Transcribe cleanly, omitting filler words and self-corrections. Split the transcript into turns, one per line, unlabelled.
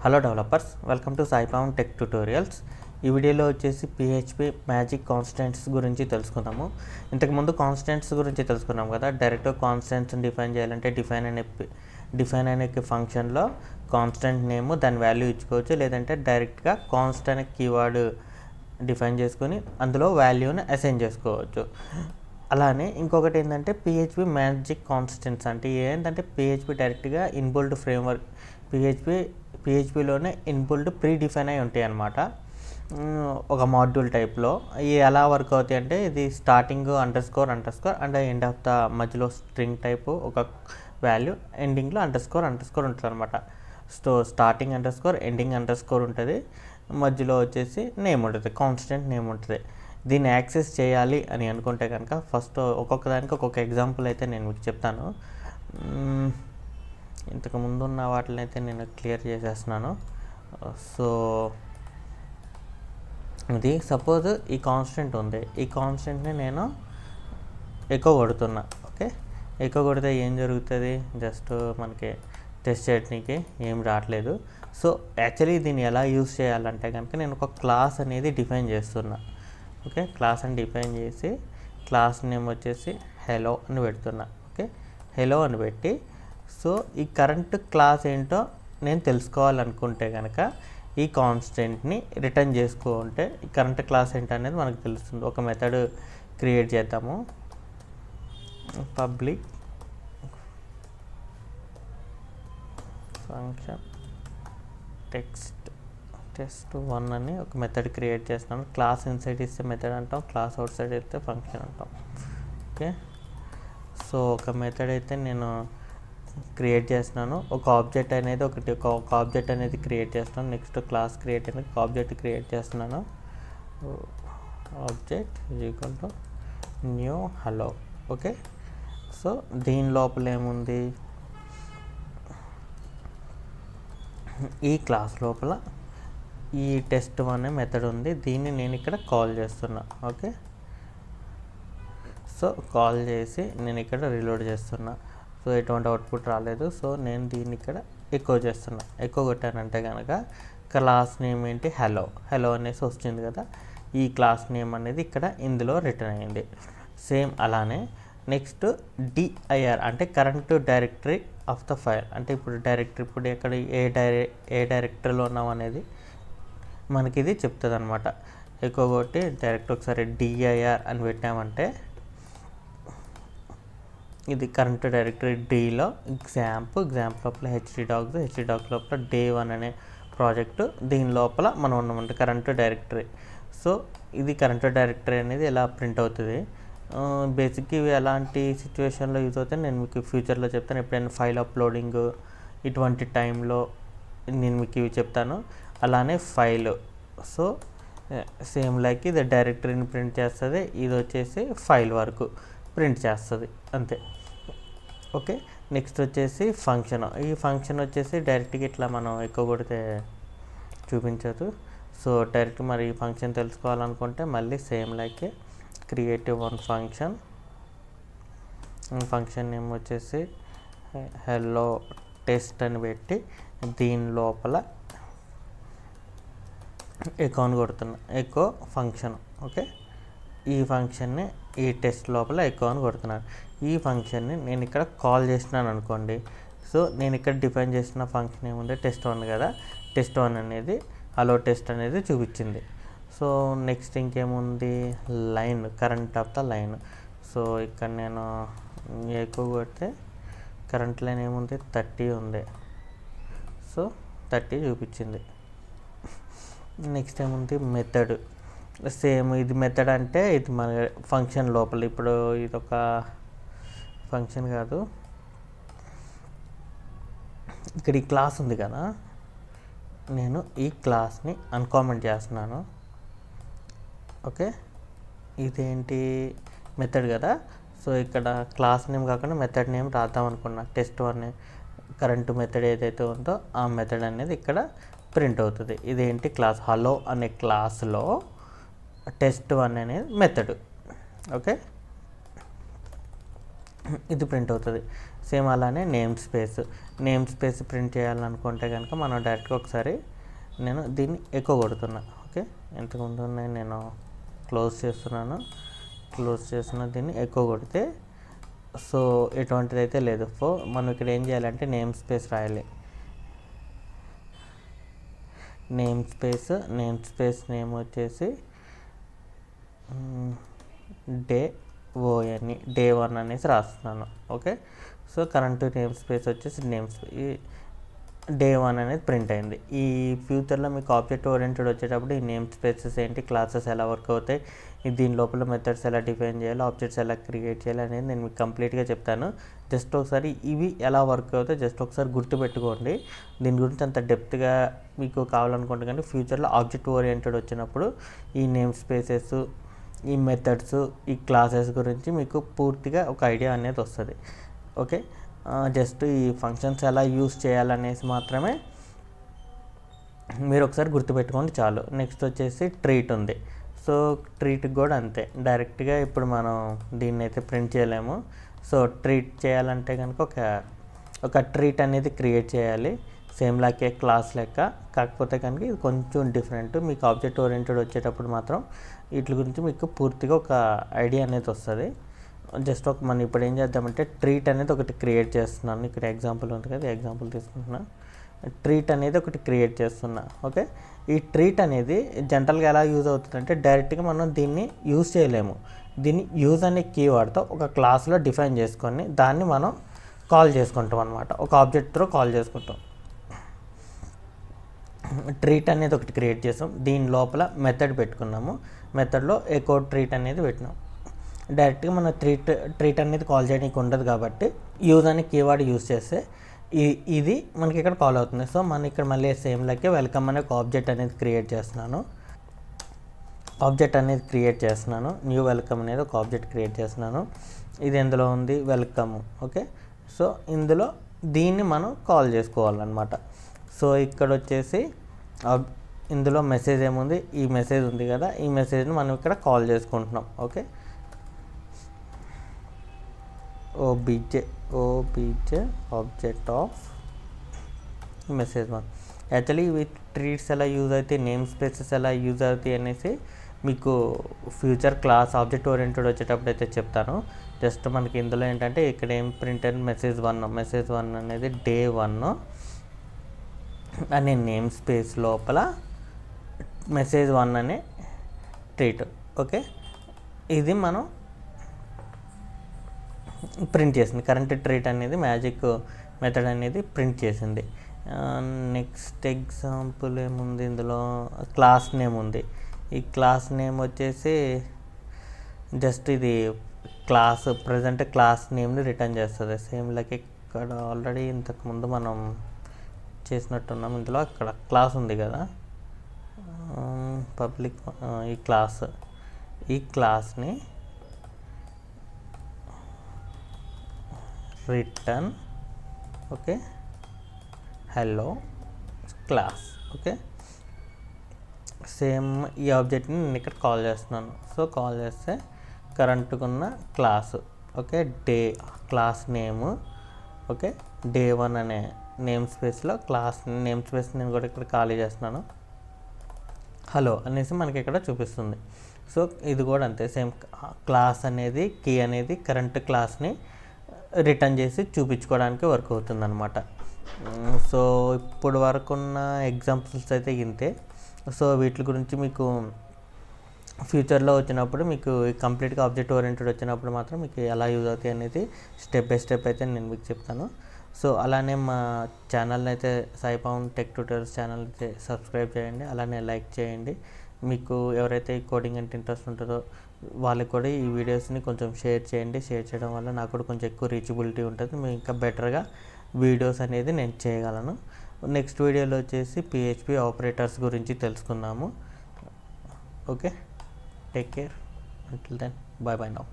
Hello developers, welcome to Saipam tech tutorials. ఈ వీడియోలో వచ్చేసి PHP మ్యాజిక్ కాన్స్టెంట్స్ గురించి తెలుసుకుందాము. ఇంతకుముందు కాన్స్టెంట్స్ గురించి తెలుసుకున్నాం కదా. డైరెక్ట్గా కాన్స్టెంట్స్ని డిఫైన్ చేయాలంటే డిఫైన్ అనే ఫంక్షన్లో కాన్స్టెంట్ నేమ్ దాని వాల్యూ ఇచ్చుకోవచ్చు, లేదంటే డైరెక్ట్గా కాన్స్ట్ అనే కీవర్డ్ డిఫైన్ చేసుకొని అందులో వాల్యూని అసైన్ చేసుకోవచ్చు. అలానే ఇంకొకటి ఏంటంటే PHP మ్యాజిక్ కాన్స్టెంట్స్ అంటే ఏంటంటే PHP డైరెక్ట్గా ఇన్బుల్డ్ ఫ్రేమ్వర్క్ PHPలోనే ఇన్బుల్డ్ ప్రీ డిఫైన్ అయి ఉంటాయి అన్నమాట. ఒక మాడ్యూల్ టైప్లో ఇవి ఎలా వర్క్ అవుతాయి అంటే ఇది starting underscore and end of the మధ్యలో స్ట్రింగ్ టైపు ఒక వాల్యూ, ఎండింగ్లో అండర్స్కోర్ ఉంటుంది అనమాట. స్టార్టింగ్ అండర్స్కోర్, ఎండింగ్ అండర్స్కోర్ ఉంటుంది, మధ్యలో వచ్చేసి నేమ్ ఉంటుంది, కాన్స్టెంట్ నేమ్ ఉంటుంది. దీన్ని యాక్సెస్ చేయాలి అని అనుకుంటే కనుక ఫస్ట్ ఒక్కొక్క దానికి ఒక్కొక్క ఎగ్జాంపుల్ అయితే నేను మీకు చెప్తాను. ఇంతకు ముందు ఉన్న వాటిని అయితే నేను క్లియర్ చేసేస్తున్నాను. సో ఇది సపోజ్ ఈ కాన్స్టెంట్ ఉంది, ఈ కాన్స్టెంట్ని నేను ఎకో కొడుతున్నా. ఓకే, ఎకో కొడితే ఏం జరుగుతుంది? జస్ట్ మనకి టెస్ట్ చేయడానికి ఏం రావట్లేదు. సో యాక్చువల్లీ దీన్ని ఎలా యూజ్ చేయాలంటే కనుక నేను ఒక క్లాస్ అనేది డిఫైన్ చేస్తున్నా. ఓకే, క్లాస్ అని డిఫైన్ చేసి క్లాస్ నేమ్ వచ్చేసి హెలో అని పెడుతున్నా. ఓకే, హెలో అని పెట్టి సో ఈ కరెంట్ క్లాస్ ఏంటో నేను తెలుసుకోవాలనుకుంటే కనుక ఈ కాన్స్టెంట్ని రిటర్న్ చేసుకుంటే ఈ కరెంట్ క్లాస్ ఏంటో అనేది మనకు తెలుస్తుంది. ఒక మెథడ్ క్రియేట్ చేద్దాము. పబ్లిక్ ఫంక్షన్ టెస్ట్1 అని ఒక మెథడ్ క్రియేట్ చేస్తున్నాను. క్లాస్ ఇన్సైడ్ ఇస్తే మెథడ్ అంటాం, క్లాస్ అవుట్ సైడ్ ఇస్తే ఫంక్షన్ అంటాం. ఓకే, సో ఒక మెథడ్ అయితే నేను క్రియేట్ చేస్తున్నాను. ఒక ఆబ్జెక్ట్ అనేది ఒక ఆబ్జెక్ట్ అనేది క్రియేట్ చేస్తున్నాను. నెక్స్ట్ క్లాస్ క్రియేట్ అనేది ఒక ఆబ్జెక్ట్ క్రియేట్ చేస్తున్నాను. Object is equal to new hello. Okay, so దీని లోపల ఏముంది? ఈ క్లాస్ లోపల ఈ టెస్ట్1 అనే మెథడ్ ఉంది, దీన్ని నేను ఇక్కడ కాల్ చేస్తున్నా. ఓకే, సో కాల్ చేసి నేను ఇక్కడ రీలోడ్ చేస్తున్నా. సో ఎటువంటి అవుట్పుట్ రాలేదు. సో నేను దీన్ని ఇక్కడ ఎకో చేస్తున్నా. ఎకో కొట్టానంటే కనుక క్లాస్ నేమ్ ఏంటి? హలో అనేసి వస్తుంది కదా. ఈ క్లాస్ నేమ్ అనేది ఇక్కడ ఇందులో రిటర్న్ అయ్యింది. సేమ్ అలానే నెక్స్ట్ dir అంటే current directory of the file. అంటే ఇప్పుడు ఎక్కడ ఏ డైరెక్టరీలో ఉన్నాం అనేది మనకి ఇది చెప్తుంది అనమాట. ఎకో కొట్టి డైరెక్ట్ ఒకసారి dir అని పెట్టామంటే ఇది కరెంట్ డైరెక్టరీ డీలో ఎగ్జాంపుల్ లోపల hd లోపల day1 అనే ప్రాజెక్టు, దీని లోపల మనం ఉన్నామంటే కరెంట్ డైరెక్టరీ. సో ఇది కరెంట్ డైరెక్టరీ అనేది ఎలా ప్రింట్ అవుతుంది. బేసిక్ ఇవి ఎలాంటి సిచ్యువేషన్లో యూజ్ అవుతాయి నేను మీకు ఫ్యూచర్లో చెప్తాను. ఎప్పుడైనా ఫైల్ అప్లోడింగ్ ఇటువంటి టైంలో నేను మీకు ఇవి చెప్తాను. అలానే ఫైల్, సో సేమ్ లైక్ ఇది డైరెక్టరీని ప్రింట్ చేస్తుంది, ఇది వచ్చేసి ఫైల్ వరకు ప్రింట్ చేస్తుంది అంతే. ఓకే, నెక్స్ట్ వచ్చేసి ఫంక్షన్. ఈ ఫంక్షన్ వచ్చేసి డైరెక్ట్గా ఇట్లా మనం ఎక్కువ కొడితే చూపించదు. సో డైరెక్ట్ మరి ఈ ఫంక్షన్ తెలుసుకోవాలనుకుంటే మళ్ళీ same like creative one function name వచ్చేసి హెల్లో టెస్ట్ అని పెట్టి దీని లోపల ఎకో అని కొడుతున్నా. Echo function. ఓకే, ఈ ఫంక్షన్ని ఈ టెస్ట్ లోపల ఎకో అని కొడుతున్నాను. ఈ ఫంక్షన్ని నేను ఇక్కడ కాల్ చేసినాను అనుకోండి. సో నేను ఇక్కడ డిఫైన్ చేసిన ఫంక్షన్ ఏముంది? టెస్ట్1 కదా. టెస్ట్1 అనేది హలో టెస్ట్ అనేది చూపించింది. సో నెక్స్ట్ ఇంకేముంది? Line, current of the line. So ఇక్కడ నేను ఎక్కువ కొడితే కరెంట్ లైన్ ఏముంది? 30 ఉంది. సో 30 చూపించింది. నెక్స్ట్ ఏముంది? మెథడ్. సేమ్ ఇది మెథడ్ అంటే ఇది మన ఫంక్షన్ లోపల. ఇప్పుడు ఇదొక ఫంక్షన్ కాదు, ఇక్కడ ఈ క్లాస్ ఉంది కదా, నేను ఈ క్లాస్ని అన్కామెంట్ చేస్తున్నాను. ఓకే, ఇదేంటి? మెథడ్ కదా. సో ఇక్కడ క్లాస్ నేమ్ కాకుండా మెథడ్ నేమ్ రాద్దాం అనుకున్నా. టెస్ట్1 కరెంట్ మెథడ్ ఏదైతే ఉందో ఆ మెథడ్ అనేది ఇక్కడ ప్రింట్ అవుతుంది. ఇదేంటి? క్లాస్ హలో అనే క్లాస్లో టెస్ట్1 అనేది మెథడ్. ఓకే, ఇది ప్రింట్ అవుతుంది. సేమ్ అలానే నేమ్ స్పేస్ ప్రింట్ చేయాలనుకుంటే కనుక మనం డైరెక్ట్గా ఒకసారి నేను దీన్ని ఎకో కొడుతున్నా. ఓకే, ఇంతకుముందు నేను క్లోజ్ చేస్తున్నా దీన్ని ఎకో కొడితే సో ఎటువంటిది అయితే లేదు. సో మనం ఇక్కడ ఏం చేయాలంటే నేమ్ స్పేస్ రాయాలి. నేమ్ స్పేస్ నేమ్ వచ్చేసి డే 1 అనేసి రాస్తున్నాను. Okay, so current name space వచ్చేసి డే 1 అనేది ప్రింట్ అయింది. ఈ ఫ్యూచర్లో మీకు ఆబ్జెక్ట్ ఓరియంటెడ్ వచ్చేటప్పుడు ఈ నేమ్ స్పేసెస్ ఏంటి, క్లాసెస్ ఎలా వర్క్ అవుతాయి, దీని లోపల మెథడ్స్ ఎలా డిఫైన్ చేయాలి, ఆబ్జెక్ట్స్ ఎలా క్రియేట్ చేయాలి అనేది నేను మీకు కంప్లీట్గా చెప్తాను. జస్ట్ ఒకసారి ఇవి ఎలా వర్క్ అవుతాయి జస్ట్ ఒకసారి గుర్తుపెట్టుకోండి. దీని గురించి అంత డెప్త్గా మీకు కావాలనుకుంటే కానీ ఫ్యూచర్లో ఆబ్జెక్ట్ ఓరియంటెడ్ వచ్చినప్పుడు ఈ నేమ్ స్పేసెస్, ఈ మెథడ్స్, ఈ క్లాసెస్ గురించి మీకు పూర్తిగా ఒక ఐడియా అనేది వస్తుంది. ఓకే, జస్ట్ ఈ ఫంక్షన్స్ ఎలా యూస్ చేయాలనేసి మాత్రమే మీరు ఒకసారి గుర్తుపెట్టుకోండి చాలు. నెక్స్ట్ వచ్చేసి ట్రీట్ ఉంది. సో ట్రీట్కి కూడా అంతే, డైరెక్ట్గా ఇప్పుడు మనం దీన్ని అయితే ప్రింట్ చేయలేము. సో ట్రీట్ చేయాలంటే కనుక ఒక ట్రీట్ అనేది క్రియేట్ చేయాలి, సేమ్ లాకే క్లాస్ లెక్క. కాకపోతే కనుక ఇది కొంచెం డిఫరెంట్. మీకు ఆబ్జెక్ట్ ఓరియంటెడ్ వచ్చేటప్పుడు మాత్రం వీటి గురించి మీకు పూర్తిగా ఒక ఐడియా అనేది వస్తుంది. జస్ట్ మనం ఇప్పుడు ఏం చేద్దామంటే ట్రీట్ అనేది ఒకటి క్రియేట్ చేస్తున్నాను. ఇక్కడ ఎగ్జాంపుల్ ఉంది కదా, ఎగ్జాంపుల్ తీసుకుంటున్నా. ట్రీట్ అనేది ఒకటి క్రియేట్ చేస్తున్నా. ఓకే, ఈ ట్రీట్ అనేది జనరల్గా ఎలా యూజ్ అవుతుందంటే డైరెక్ట్గా మనం దీన్ని యూజ్ చేయలేము. దీన్ని యూజ్ అనే కీవర్డ్తో ఒక క్లాస్లో డిఫైన్ చేసుకొని దాన్ని మనం కాల్ చేసుకుంటాం అనమాట. ఒక ఆబ్జెక్ట్ త్రూ కాల్ చేసుకుంటాం. ట్రీట్ అనేది ఒకటి క్రియేట్ చేసాం, దీని లోపల మెథడ్ పెట్టుకున్నాము, మెథడ్లో ఎకో ట్రీట్ అనేది పెట్టినాం. డైరెక్ట్గా మనం ట్రీట్ అనేది కాల్ చేయడానికి ఉండదు కాబట్టి యూజ్ అనే కీవర్డ్ యూజ్ చేస్తే ఇది మనకి ఇక్కడ కాల్ అవుతుంది. సో మనం ఇక్కడ మళ్ళీ సేమ్ లైకే వెల్కమ్ అనే ఒక ఆబ్జెక్ట్ అనేది క్రియేట్ చేస్తున్నాను. న్యూ వెల్కమ్ అనేది ఒక ఆబ్జెక్ట్ క్రియేట్ చేస్తున్నాను. ఇది ఎందులో ఉంది, వెల్కమ్. ఓకే, సో ఇందులో దీన్ని మనం కాల్ చేసుకోవాలన్నమాట. సో ఇక్కడ వచ్చేసి ఇందులో మెసేజ్ ఏముంది, ఈ మెసేజ్ ఉంది కదా, ఈ మెసేజ్ని మనం ఇక్కడ కాల్ చేసుకుంటున్నాం. Okay, obj object of message 1. Actually ఇవి ట్రీట్స్ ఎలా యూజ్ అవుతాయి, నేమ్ స్పేసెస్ ఎలా యూజ్ అవుతాయి అనేసి మీకు ఫ్యూచర్ క్లాస్ ఆబ్జెక్ట్ ఓరియంటెడ్ వచ్చేటప్పుడు అయితే చెప్తాను. జస్ట్ మనకి ఇందులో ఏంటంటే ఇక్కడ ఏం ప్రింట్ అయిన మెసేజ్ 1 అనేది డే 1 అనే నేమ్ స్పేస్ లోపల మెసేజ్ 1 అనే ట్రీట్. ఓకే, ఇది మనం ప్రింట్ చేసింది. కరెంట్ ట్రీట్ అనేది మ్యాజిక్ మెథడ్ అనేది ప్రింట్ చేసింది. నెక్స్ట్ ఎగ్జాంపుల్ ఏముంది, ఇందులో క్లాస్ నేమ్ ఉంది. ఈ క్లాస్ నేమ్ వచ్చేసి జస్ట్ ఇది ప్రజెంట్ క్లాస్ నేమ్ని రిటర్న్ చేస్తుంది. సేమ్ లైక్ ఇక్కడ ఆల్రెడీ ఇంతకుముందు మనం చేసినట్టున్నాం. ఇందులో అక్కడ క్లాస్ ఉంది కదా, పబ్లిక్. ఈ క్లాస్ని return okay hello class. Okay, same ఈ ఆబ్జెక్ట్ని నేను ఇక్కడ కాల్ చేస్తున్నాను. సో కాల్ చేస్తే కరెంట్కున్న class okay class name okay day 1 అనే నేమ్ స్పేస్లో నేమ్ స్పేస్ నేను కూడా ఇక్కడ ఖాళీ చేస్తున్నాను. హలో అనేసి మనకి ఇక్కడ చూపిస్తుంది. సో ఇది కూడా అంతే, సేమ్ క్లాస్ అనేది కీ అనేది కరెంట్ క్లాస్ని రిటర్న్ చేసి చూపించుకోవడానికి వర్క్ అవుతుంది అనమాట. సో ఇప్పుడు వరకు ఉన్న ఎగ్జాంపుల్స్ అయితే ఇంతే. సో వీటి గురించి మీకు ఫ్యూచర్లో వచ్చినప్పుడు మీకు కంప్లీట్గా ఆబ్జెక్ట్ ఓరియంటెడ్ వచ్చినప్పుడు మాత్రం మీకు ఎలా యూజ్ అవుతాయి అనేది స్టెప్ బై స్టెప్ అయితే నేను మీకు చెప్తాను. సో అలానే మా ఛానల్ని అయితే Sai Pavan tech tutorials channel అయితే సబ్స్క్రైబ్ చేయండి, అలానే లైక్ చేయండి. మీకు ఎవరైతే కోడింగ్ అంటే ఇంట్రెస్ట్ ఉంటుందో వాళ్ళకి కూడా ఈ వీడియోస్ని కొంచెం షేర్ చేయండి. షేర్ చేయడం వల్ల నాకు కూడా కొంచెం ఎక్కువ రీచబిలిటీ ఉంటుంది, మేము ఇంకా బెటర్గా వీడియోస్ అనేది నేను చేయగలను. నెక్స్ట్ వీడియోలో వచ్చేసి PHP ఆపరేటర్స్ గురించి తెలుసుకుందాము. Okay, take care. Until then, bye bye now.